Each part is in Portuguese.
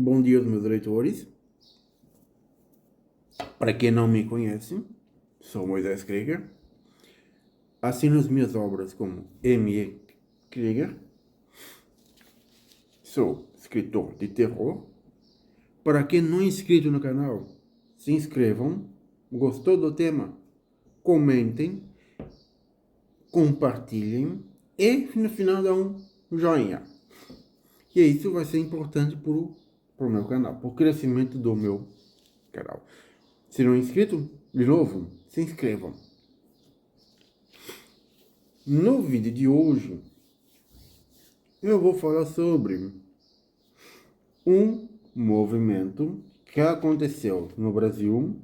Bom dia, meus leitores. Para quem não me conhece, sou Moisés Krieger. Assino as minhas obras como M.E. Krieger. Sou escritor de terror. Para quem não é inscrito no canal, se inscrevam. Gostou do tema? Comentem, compartilhem e no final dá um joinha. E isso vai ser importante para o meu canal, para o crescimento do meu canal. Se não é inscrito, de novo, se inscrevam. No vídeo de hoje, eu vou falar sobre um movimento que aconteceu no Brasil,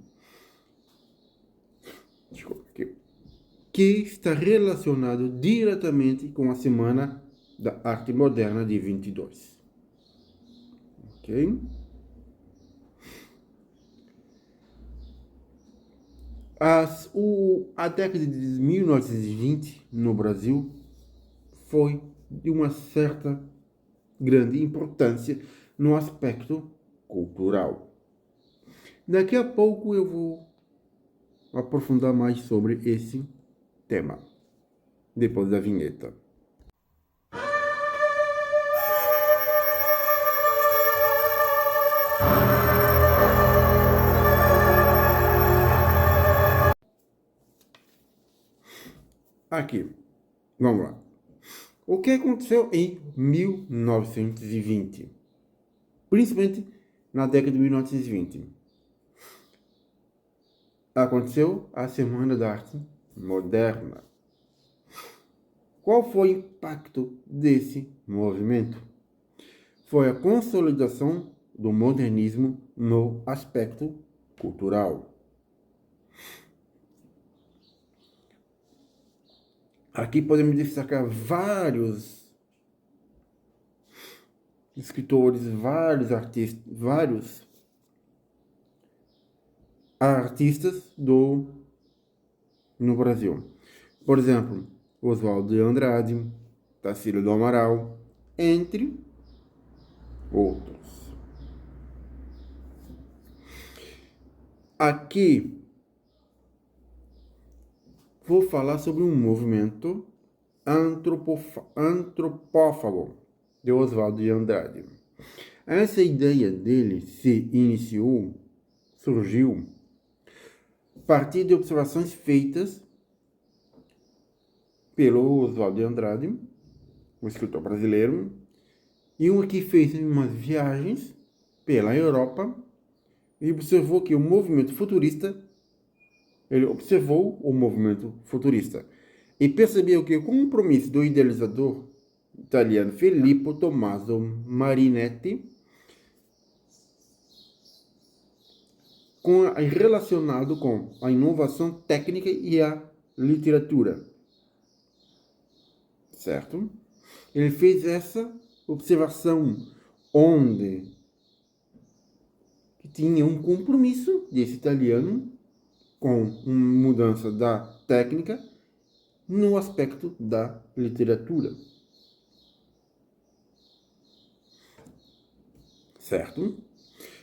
que está relacionado diretamente com a Semana da Arte Moderna de 22. Ok? A década de 1920 no Brasil foi de uma certa grande importância no aspecto cultural. Daqui a pouco eu vou aprofundar mais sobre esse tema, depois da vinheta. Aqui, vamos lá. O que aconteceu em 1920? Principalmente na década de 1920. Aconteceu a Semana da Arte Moderna. Qual foi o impacto desse movimento? Foi a consolidação do modernismo no aspecto cultural. Aqui podemos destacar vários escritores, vários artistas no Brasil. Por exemplo, Oswaldo de Andrade, Tarsila do Amaral, entre outros. Aqui vou falar sobre um movimento antropófago de Oswaldo de Andrade. Essa ideia dele surgiu a partir de observações feitas pelo Oswaldo de Andrade, um escritor brasileiro, e um que fez umas viagens pela Europa e observou que ele observou o movimento futurista e percebeu que o compromisso do idealizador italiano Filippo Tommaso Marinetti relacionado com a inovação técnica e a literatura. Certo? Ele fez essa observação onde tinha um compromisso desse italiano com uma mudança da técnica no aspecto da literatura. Certo?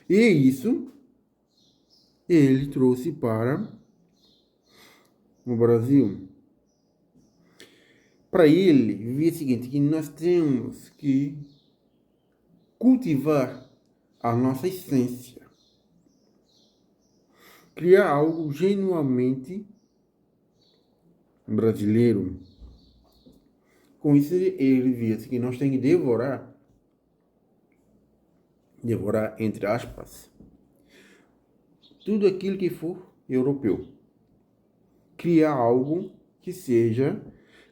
E isso ele trouxe para o Brasil. Para ele, via o seguinte, que nós temos que cultivar a nossa essência. Criar algo genuinamente brasileiro. Com isso, ele via que nós temos que devorar entre aspas, tudo aquilo que for europeu. Criar algo que seja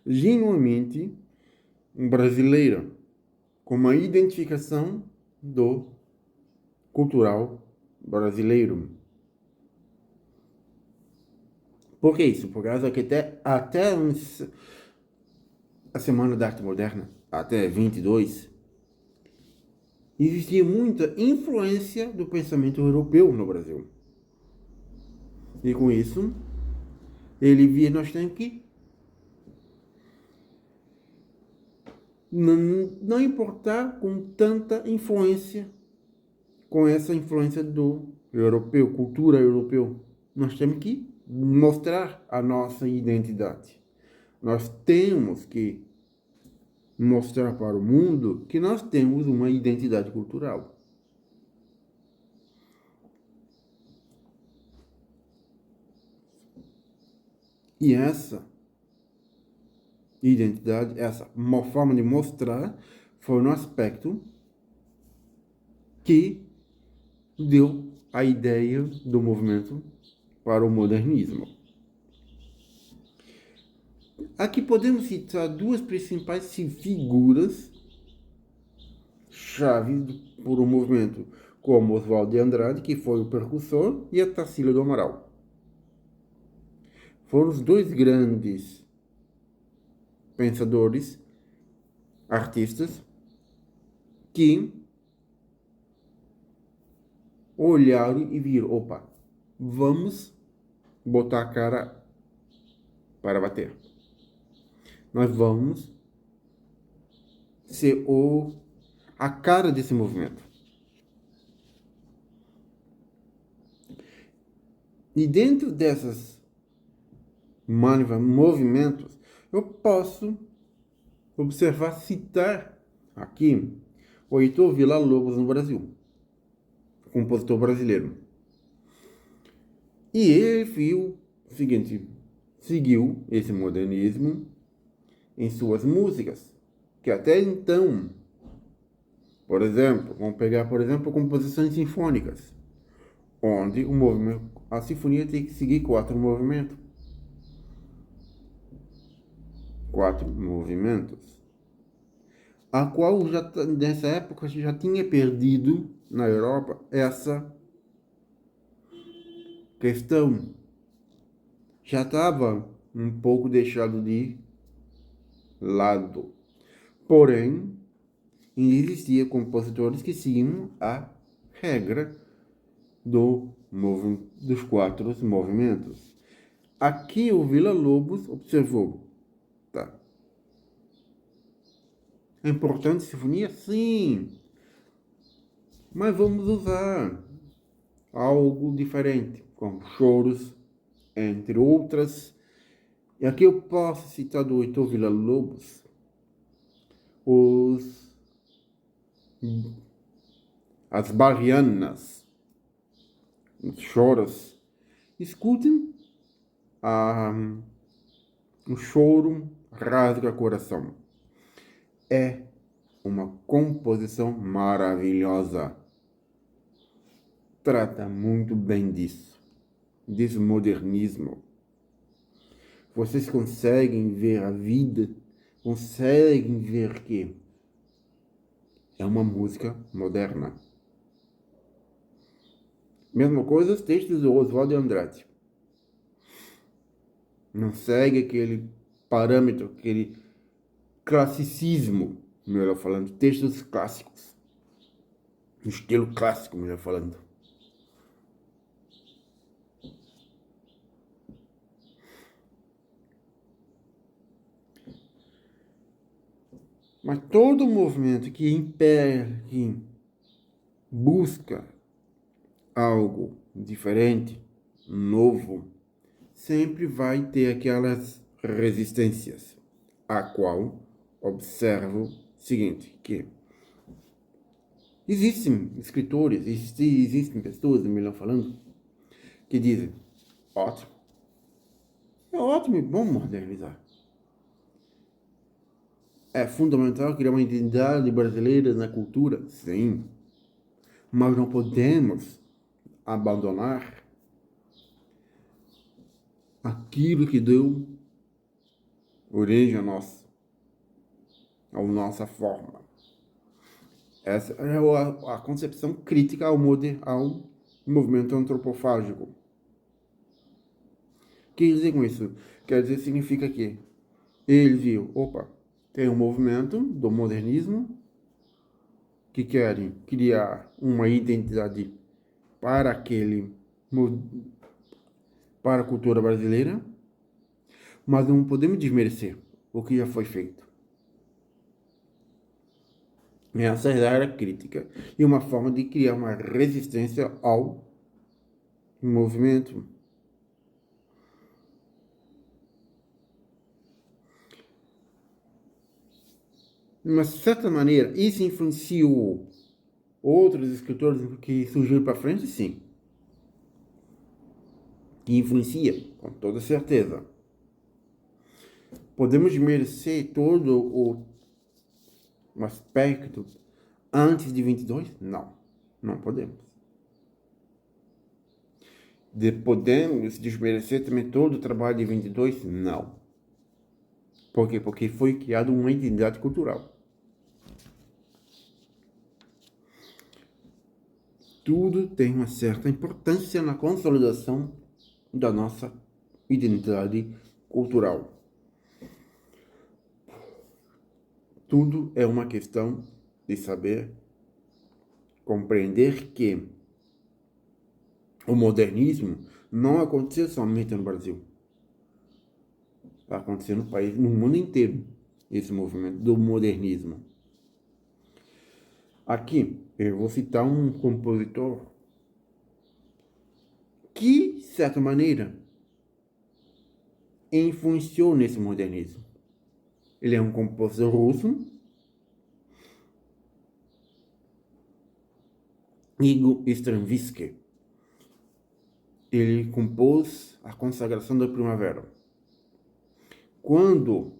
genuinamente brasileiro, com uma identificação do cultural brasileiro. Por que isso? Por causa que até a Semana da Arte Moderna, até 22, existia muita influência do pensamento europeu no Brasil. E com isso, ele via nós temos que não importar com tanta influência com essa influência do europeu, cultura europeu. Nós temos que mostrar a nossa identidade. Nós temos que mostrar para o mundo que nós temos uma identidade cultural. E essa identidade, essa forma de mostrar, foi no aspecto que deu a ideia do movimento para o modernismo. Aqui podemos citar duas principais figuras chaves por um movimento, como Oswaldo de Andrade, que foi o precursor, e a Tarsila do Amaral. Foram os dois grandes pensadores, artistas, que olharam e viram, opa, vamos botar a cara para bater. Nós vamos ser a cara desse movimento. E dentro desses movimentos, eu posso observar, citar aqui o Heitor Villa-Lobos no Brasil, compositor brasileiro. E ele viu o seguinte, seguiu esse modernismo em suas músicas, que até então, por exemplo, vamos pegar, por exemplo, composições sinfônicas, onde o movimento, a sinfonia tem que seguir quatro movimentos, a qual já nessa época já tinha perdido na Europa essa questão, já estava um pouco deixado de lado. Porém, existia compositores que seguiam a regra dos quatro movimentos. Aqui o Villa-Lobos observou, tá? É importante sinfonia? Sim. Mas vamos usar algo diferente, como choros, entre outras. E aqui eu posso citar do Heitor Villa-Lobos as barrianas, os choros. Escutem o choro rasga o coração. É uma composição maravilhosa. Trata muito bem disso, desse modernismo. Vocês conseguem ver a vida, conseguem ver que é uma música moderna. Mesma coisa os textos do Oswaldo de Andrade. Não segue aquele parâmetro, aquele classicismo, melhor falando, textos clássicos. No estilo clássico, melhor falando. Mas todo movimento que busca algo diferente, novo, sempre vai ter aquelas resistências, a qual observo o seguinte, que existem escritores, existem pessoas, melhor falando, que dizem, ótimo, é ótimo e bom modernizar. É fundamental criar uma identidade brasileira na cultura? Sim. Mas não podemos abandonar aquilo que deu origem a nossa forma. Essa é a concepção crítica ao movimento antropofágico. O que quer dizer com isso? Quer dizer, significa que ele viu, opa, tem um movimento do modernismo que querem criar uma identidade para para a cultura brasileira, mas não podemos desmerecer o que já foi feito. Essa era a crítica e uma forma de criar uma resistência ao movimento. De uma certa maneira, isso influenciou outros escritores que surgiram para frente, sim. Que influencia, com toda certeza. Podemos merecer todo o aspecto antes de 22? Não, não podemos. Podemos desmerecer também todo o trabalho de 22? Não. Por quê? Porque foi criada uma identidade cultural. Tudo tem uma certa importância na consolidação da nossa identidade cultural. Tudo é uma questão de saber compreender que o modernismo não aconteceu somente no Brasil. Está acontecendo no país, no mundo inteiro, esse movimento do modernismo. Aqui eu vou citar um compositor que, de certa maneira, influenciou nesse modernismo. Ele é um compositor russo, Igor Stravinsky. Ele compôs a Consagração da Primavera. Quando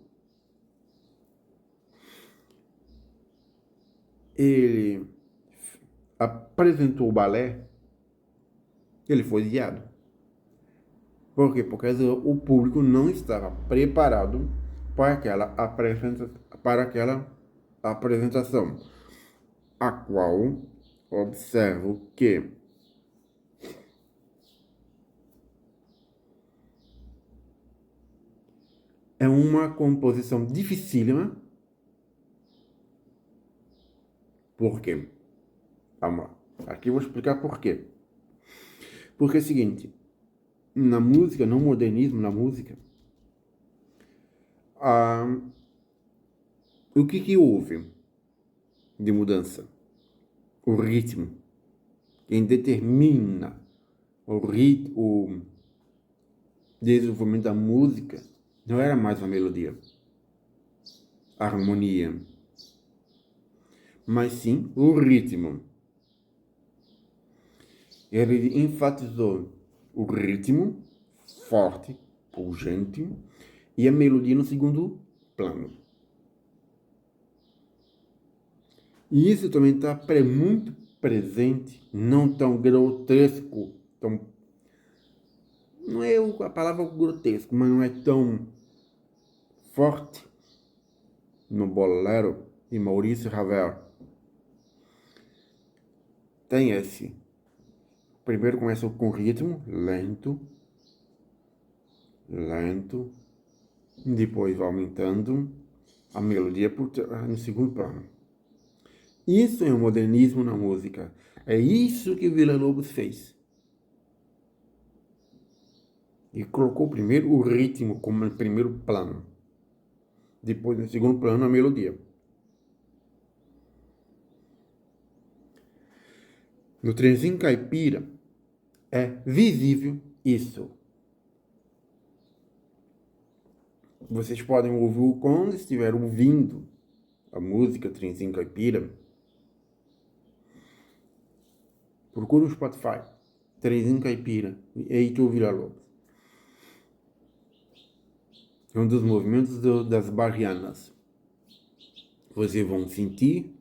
ele apresentou o balé, ele foi odiado. Por quê? Porque o público não estava preparado para aquela apresentação, a qual observo que é uma composição dificílima. Por quê? Vamos lá. Aqui eu vou explicar por quê. Porque é o seguinte, na música, no modernismo, na música, o que houve de mudança? O ritmo. Quem determina o desenvolvimento da música não era mais a melodia, a harmonia, mas sim o ritmo. Ele enfatizou o ritmo forte, pungente, e a melodia no segundo plano. E isso também está muito presente, não tão grotesco, não é a palavra grotesco, mas não é tão forte no bolero de Maurice Ravel. Tem esse. Primeiro começa com ritmo lento, lento, depois vai aumentando a melodia no segundo plano. Isso é o modernismo na música. É isso que Villa-Lobos fez. E colocou primeiro o ritmo como no primeiro plano. Depois, no segundo plano, a melodia. No Trenzinho Caipira, é visível isso. Vocês podem ouvir quando estiver ouvindo a música Trenzinho Caipira. Procura no Spotify. Trenzinho Caipira. E Heitor Villa-Lobos. É um dos movimentos das barrianas. Vocês vão sentir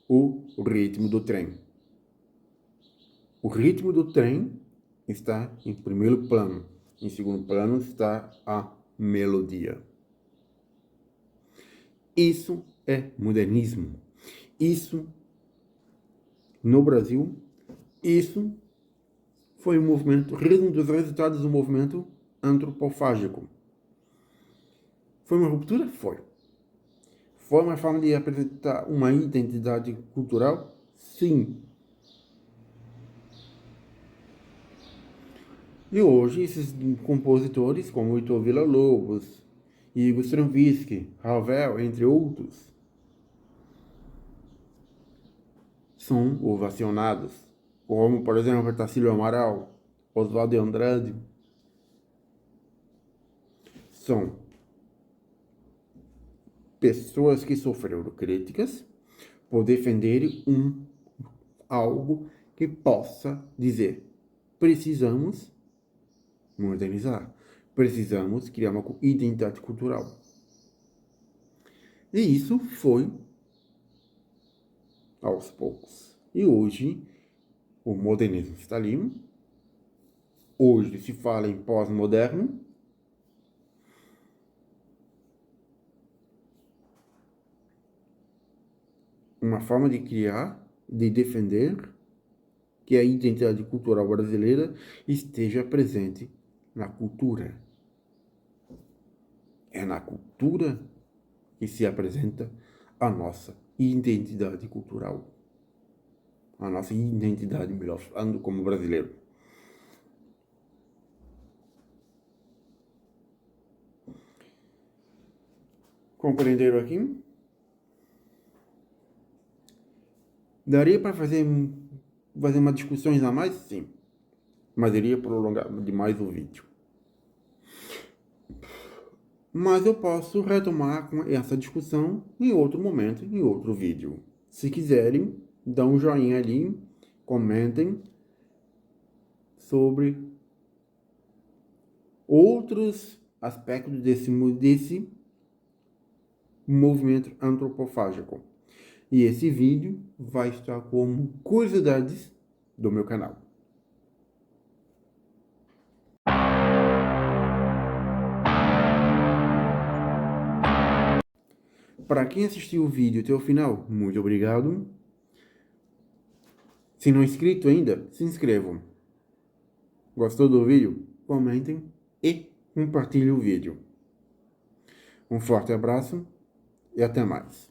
o ritmo do trem. O ritmo do trem está em primeiro plano. Em segundo plano está a melodia. Isso é modernismo. Isso, no Brasil, isso foi um movimento, um dos resultados do movimento antropofágico. Foi uma ruptura? Foi. Foi uma forma de apresentar uma identidade cultural? Sim. E hoje, esses compositores, como Heitor Villa-Lobos, Igor Stravinsky, Ravel, entre outros, são ovacionados, como, por exemplo, Tarsílio Amaral, Oswaldo de Andrade. São pessoas que sofreram críticas por defenderem algo que possa dizer: precisamos modernizar, precisamos criar uma identidade cultural. E isso foi aos poucos. E hoje o modernismo está ali. Hoje se fala em pós-moderno. Uma forma de criar, de defender que a identidade cultural brasileira esteja presente na cultura. É na cultura que se apresenta a nossa identidade cultural. A nossa identidade, melhor falando, como brasileiro. Compreenderam aqui? Daria para fazer uma discussões a mais? Sim. Mas iria prolongar demais o vídeo. Mas eu posso retomar com essa discussão em outro momento, em outro vídeo. Se quiserem, dão um joinha ali, comentem sobre outros aspectos desse movimento antropofágico. E esse vídeo vai estar como curiosidades do meu canal. Para quem assistiu o vídeo até o final, muito obrigado. Se não é inscrito ainda, se inscrevam. Gostou do vídeo? Comentem e compartilhem o vídeo. Um forte abraço e até mais.